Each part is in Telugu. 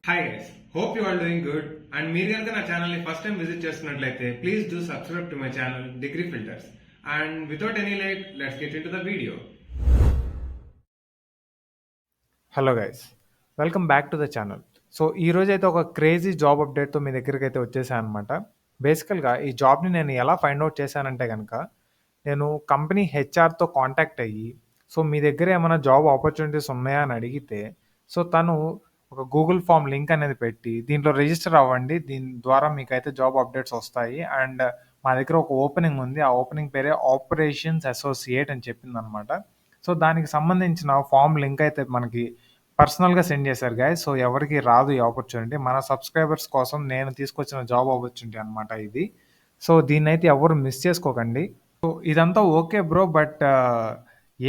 Hi guys, hope you are doing good. And మీరు కనుక నా ఛానల్ని ఫస్ట్ టైం విజిట్ చేస్తున్నట్లయితే please do subscribe to my channel degree filters. And without any late, let's get into the video. Hello guys, welcome back to the channel. So ఈరోజు అయితే ఒక క్రేజీ జాబ్ అప్డేట్తో మీ దగ్గరికి అయితే వచ్చేసాను అనమాట. బేసికల్గా ఈ జాబ్ని నేను ఎలా ఫైండ్ అవుట్ చేశానంటే కనుక, నేను కంపెనీ హెచ్ఆర్తో కాంటాక్ట్ అయ్యి, సో మీ దగ్గర ఏమైనా జాబ్ ఆపర్చునిటీస్ ఉన్నాయా అని అడిగితే, సో తను ఒక గూగుల్ ఫామ్ లింక్ అనేది పెట్టి దీంట్లో రిజిస్టర్ అవ్వండి, దీని ద్వారా మీకైతే జాబ్ అప్డేట్స్ వస్తాయి. అండ్ మా దగ్గర ఒక ఓపెనింగ్ ఉంది, ఆ ఓపెనింగ్ పేరే ఆపరేషన్స్ అసోసియేట్ అని చెప్పింది అనమాట. సో దానికి సంబంధించిన ఫామ్ లింక్ అయితే మనకి పర్సనల్గా సెండ్ చేశారు గాయస్. సో ఎవరికి రాదు ఈ ఆపర్చునిటీ, మన సబ్స్క్రైబర్స్ కోసం నేను తీసుకొచ్చిన జాబ్ ఆపర్చునిటీ అనమాట ఇది. సో దీన్ని అయితే ఎవరు మిస్ చేసుకోకండి. సో ఇదంతా okay bro, but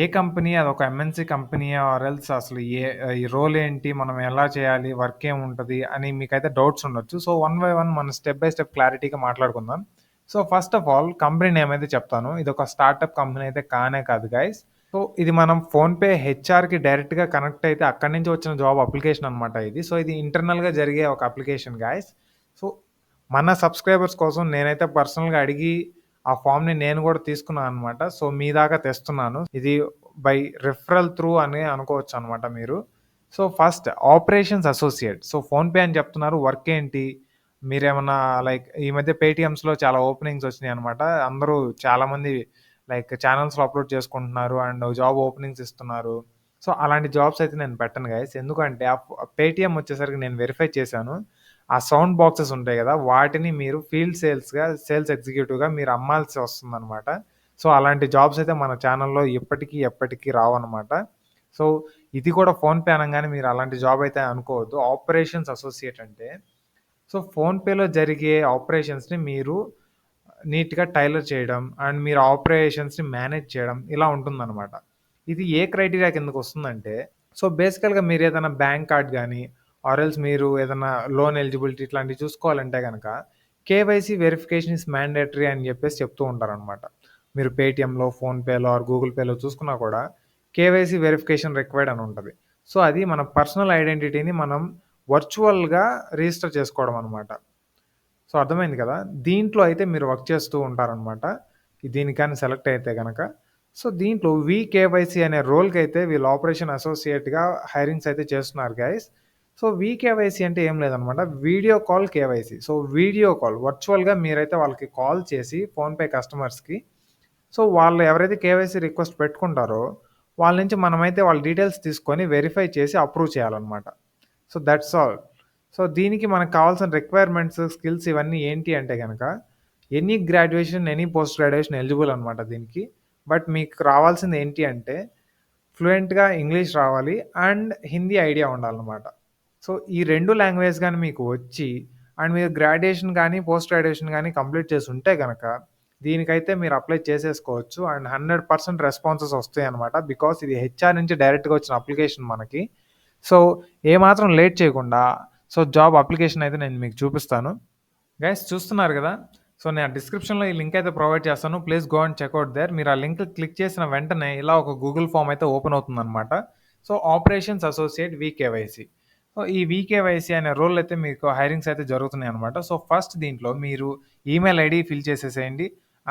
A company, అదొక ఎంఎన్సీ కంపెనీ ఆర్ ఎల్స్ అసలు ఈ రోల్ ఏంటి, మనం ఎలా చేయాలి, వర్క్ ఏముంటుంది అని మీకైతే డౌట్స్ ఉండొచ్చు. సో వన్ బై వన్ మనం స్టెప్ బై స్టెప్ క్లారిటీగా మాట్లాడుకుందాం. So first of all company name అయితే చెప్తాను. ఇది ఒక స్టార్టప్ కంపెనీ అయితే కానే కాదు గైస్. సో ఇది మనం ఫోన్పే హెచ్ఆర్కి డైరెక్ట్గా కనెక్ట్ అయితే అక్కడి నుంచి వచ్చిన జాబ్ అప్లికేషన్ అనమాట ఇది. సో ఇది ఇంటర్నల్గా జరిగే ఒక అప్లికేషన్ గాయస్. సో మన సబ్స్క్రైబర్స్ కోసం నేనైతే పర్సనల్గా అడిగి ఆ ఫామ్ని నేను కూడా తీసుకున్నాను అనమాట. సో మీ దాకా తెస్తున్నాను. ఇది బై రిఫరల్ త్రూ అని అనుకోవచ్చు అనమాట మీరు. So first operations associate. So PhonePe అని చెప్తున్నారు, వర్క్ ఏంటి, మీరేమన్నా లైక్ ఈ మధ్య పేటిఎమ్స్లో చాలా ఓపెనింగ్స్ వచ్చినాయి అనమాట. అందరూ చాలామంది లైక్ ఛానల్స్లో అప్లోడ్ చేసుకుంటున్నారు అండ్ జాబ్ ఓపెనింగ్స్ ఇస్తున్నారు. సో అలాంటి జాబ్స్ అయితే నేను పెట్టను గైస్. ఎందుకంటే ఆ పేటిఎం వచ్చేసరికి నేను వెరిఫై చేశాను, ఆ సౌండ్ బాక్సెస్ ఉంటాయి కదా, వాటిని మీరు ఫీల్డ్ సేల్స్ ఎగ్జిక్యూటివ్గా మీరు అమ్మాల్సి వస్తుందన్నమాట. సో అలాంటి జాబ్స్ అయితే మన ఛానల్లో ఎప్పటికీ రావన్నమాట. సో ఇది కూడా ఫోన్పే అనగానే మీరు అలాంటి జాబ్ అయితే అనుకోవద్దు. ఆపరేషన్స్ అసోసియేట్ అంటే సో ఫోన్పేలో జరిగే ఆపరేషన్స్ని మీరు నీట్గా టైలర్ చేయడం అండ్ మీరు ఆపరేషన్స్ని మేనేజ్ చేయడం ఇలా ఉంటుందన్నమాట. ఇది ఏ క్రైటీరియా కిందకు వస్తుందంటే, సో బేసికల్గా మీరు ఏదైనా బ్యాంక్ కార్డ్ కానీ ఆర్ఎల్స్ మీరు ఏదైనా లోన్ ఎలిజిబిలిటీ ఇట్లాంటివి చూసుకోవాలంటే కనుక కేవైసీ వెరిఫికేషన్ ఇస్ మ్యాండేటరీ అని చెప్పేసి చెప్తూ ఉంటారనమాట. మీరు పేటిఎంలో, ఫోన్పేలో ఆర్ గూగుల్ పేలో చూసుకున్నా కూడా కేవైసీ వెరిఫికేషన్ రిక్వైర్డ్ అని ఉంటుంది. సో అది మన పర్సనల్ ఐడెంటిటీని మనం వర్చువల్గా రిజిస్టర్ చేసుకోవడం అనమాట. సో అర్థమైంది కదా. దీంట్లో అయితే మీరు వర్క్ చేస్తూ ఉంటారనమాట, దీనికి కానీ సెలెక్ట్ అయితే కనుక. సో దీంట్లో వీకేవైసీ అనే రోల్కి అయితే వీళ్ళు ఆపరేషన్ అసోసియేట్గా హైరింగ్స్ అయితే చేస్తున్నారు గైస్. సో వీకేవైసీ అంటే ఏం లేదనమాట, video call KYC. So video call వర్చువల్గా మీరైతే వాళ్ళకి కాల్ చేసి ఫోన్పే కస్టమర్స్కి, సో వాళ్ళు ఎవరైతే కేవైసీ రిక్వెస్ట్ పెట్టుకుంటారో వాళ్ళ నుంచి మనమైతే వాళ్ళ డీటెయిల్స్ తీసుకొని వెరిఫై చేసి అప్రూవ్ చేయాలన్నమాట. So that's all. సో దీనికి మనకు కావాల్సిన రిక్వైర్మెంట్స్, స్కిల్స్ ఇవన్నీ ఏంటి అంటే కనుక any graduation, any post graduation eligible అనమాట దీనికి. బట్ మీకు రావాల్సింది ఏంటి అంటే ఫ్లూయెంట్గా ఇంగ్లీష్ రావాలి అండ్ హిందీ ఐడియా ఉండాలన్నమాట. సో ఈ రెండు లాంగ్వేజ్ కానీ మీకు వచ్చి అండ్ మీరు గ్రాడ్యుయేషన్ కానీ పోస్ట్ గ్రాడ్యుయేషన్ కానీ కంప్లీట్ చేసి ఉంటే కనుక దీనికైతే మీరు అప్లై చేసేసుకోవచ్చు అండ్ 100% రెస్పాన్సెస్ వస్తాయి అనమాట. బికాస్ ఇది హెచ్ఆర్ నుంచి డైరెక్ట్గా వచ్చిన అప్లికేషన్ మనకి. సో ఏమాత్రం లేట్ చేయకుండా సో జాబ్ అప్లికేషన్ అయితే నేను మీకు చూపిస్తాను. గైస్ చూస్తున్నారు కదా, సో నేను డిస్క్రిప్షన్లో ఈ లింక్ అయితే ప్రొవైడ్ చేస్తాను, please go and check out there. మీరు ఆ లింక్ క్లిక్ చేసిన వెంటనే ఇలా ఒక గూగుల్ ఫామ్ అయితే ఓపెన్ అవుతుందన్నమాట. So operations associate VKYC. So ఈ వీకేవైసీ అనే రోల్ అయితే మీకు హైరింగ్స్ అయితే జరుగుతున్నాయి అనమాట. సో ఫస్ట్ దీంట్లో మీరు ఈమెయిల్ ఐడి ఫిల్ చేసేసేయండి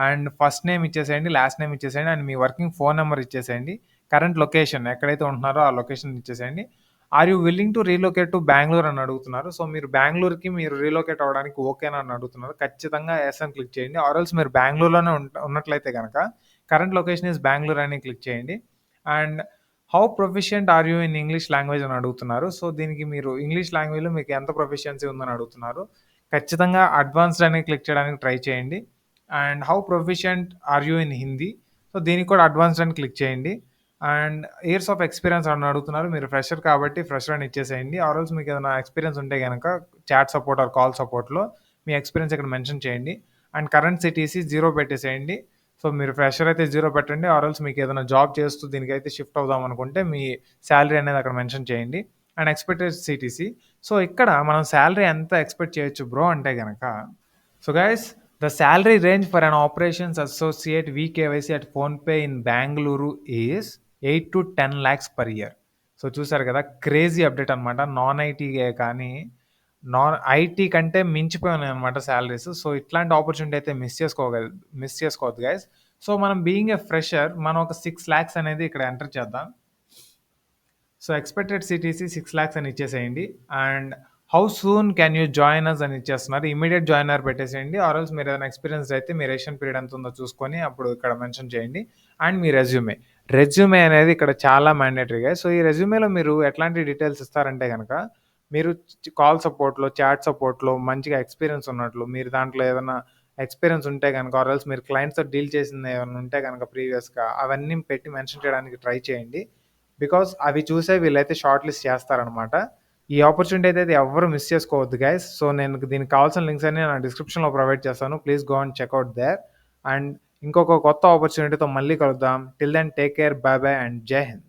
అండ్ ఫస్ట్ నేమ్ ఇచ్చేసేయండి, లాస్ట్ నేమ్ ఇచ్చేసేయండి అండ్ మీ వర్కింగ్ ఫోన్ నెంబర్ ఇచ్చేసేయండి. కరెంట్ లొకేషన్ ఎక్కడైతే ఉంటున్నారో ఆ లొకేషన్ ఇచ్చేసేయండి. Are you willing to relocate to Bengaluru అని అడుగుతున్నారు. సో మీరు బెంగళూరుకి మీరు రీలొకేట్ అవ్వడానికి ఓకేనా అని అడుగుతున్నారు. ఖచ్చితంగా ఎస్ అని క్లిక్ చేయండి. ఆర్ఎల్స్ మీరు బెంగళూరులోనే ఉన్నట్లయితే కనుక కరెంట్ లొకేషన్ ఇస్ బెంగళూరు అని క్లిక్ చేయండి. And how proficient are you in English language అని అడుగుతున్నారు. సో దీనికి మీరు ఇంగ్లీష్ లాంగ్వేజ్లో మీకు ఎంత ప్రొఫిషియన్సీ ఉందని అడుగుతున్నారు. ఖచ్చితంగా అడ్వాన్స్డ్ అని క్లిక్ చేయడానికి ట్రై చేయండి. And how proficient are you in Hindi, so దీనికి కూడా అడ్వాన్స్డ్ అని క్లిక్ చేయండి. అండ్ ఇయర్స్ ఆఫ్ ఎక్స్పీరియన్స్ అని అడుగుతున్నారు. మీరు ఫ్రెషర్ కాబట్టి ఫ్రెషర్ అని ఇచ్చేసేయండి. ఆర్ఎల్స్ మీకు ఏదైనా ఎక్స్పీరియన్స్ ఉంటే కనుక చాట్ సపోర్ట్ ఆర్ కాల్ సపోర్ట్లో మీ ఎక్స్పీరియన్స్ ఇక్కడ మెన్షన్ చేయండి. అండ్ కరెంట్ సిటీసీ 0 పెట్టేసేయండి. సో మీరు ఫ్రెషర్ అయితే 0 పెట్టండి. ఆర్ఎల్స్ మీకు ఏదైనా జాబ్ చేస్తూ దీనికైతే షిఫ్ట్ అవుదాం అనుకుంటే మీ శాలరీ అనేది అక్కడ మెన్షన్ చేయండి. And expected CTC. సో ఇక్కడ మనం శాలరీ ఎంత ఎక్స్పెక్ట్ చేయొచ్చు బ్రో అంటే కనుక, so guys the salary range for an operations associate VKYC at PhonePe in Bangalore is 8 to 10 lakhs per year. So చూసారు కదా! క్రేజీ అప్డేట్ అనమాట. నాన్ ఐటీయే కానీ, ఐటీ కంటే మించిపోయి ఉన్నాయన్నమాట సాలరీస్. సో ఇట్లాంటి ఆపర్చునిటీ అయితే మిస్ చేసుకోవద్దు గైస్. సో మనం బీయింగ్ ఎ ఫ్రెషర్ మనం ఒక 6,00,000 అనేది ఇక్కడ ఎంటర్ చేద్దాం. సో ఎక్స్‌పెక్టెడ్ సీటీసీ 6,00,000 అని ఇచ్చేసేయండి. And how soon can you join us అని ఇచ్చేస్తున్నారు. ఇమ్మీడియేట్ జాయినర్ పెట్టేసేయండి. ఆర్ ఎల్స్ మీరు ఏదైనా ఎక్స్‌పీరియన్స్‌డ్ అయితే మీ రేషన్ పీరియడ్ ఎంత ఉందో చూసుకొని అప్పుడు ఇక్కడ మెన్షన్ చేయండి. అండ్ మీ రెజ్యూమే అనేది ఇక్కడ చాలా మ్యాండేటరీ గైస్. సో ఈ రెజ్యూమేలో మీరు ఎట్లాంటి డీటెయిల్స్ ఇస్తారంటే గనక, మీరు కాల్ సపోర్ట్‌లో, చాట్ సపోర్ట్‌లో మంచిగా ఎక్స్‌పీరియన్స్ ఉన్నట్లు, మీరు దాంట్లో ఏదైనా ఎక్స్‌పీరియన్స్ ఉంటే గనక, ఆర్ ఎల్స్ మీరు క్లయింట్స్‌తో డీల్ చేసింది ఏమన్నా ఉంటే గనక ప్రీవియస్‌గా అవన్నీ పెట్టి మెన్షన్ చేయడానికి ట్రై చేయండి. బికాస్ అవి చూసే వీళ్ళైతే షార్ట్ లిస్ట్ చేస్తారనమాట. ఈ ఆపర్చునిటీ అయితే ఎవ్వరు మిస్ చేసుకోవద్దు గైస్. సో నేను దీనికి కావాల్సిన లింక్స్ అన్ని నా డిస్క్రిప్షన్‌లో ప్రొవైడ్ చేస్తాను. Please go and check out there. And ఇంకొక కొత్త ఆపర్చునిటీతో మళ్ళీ కలుద్దాం. Till then take care. Bye bye and జై హింద్.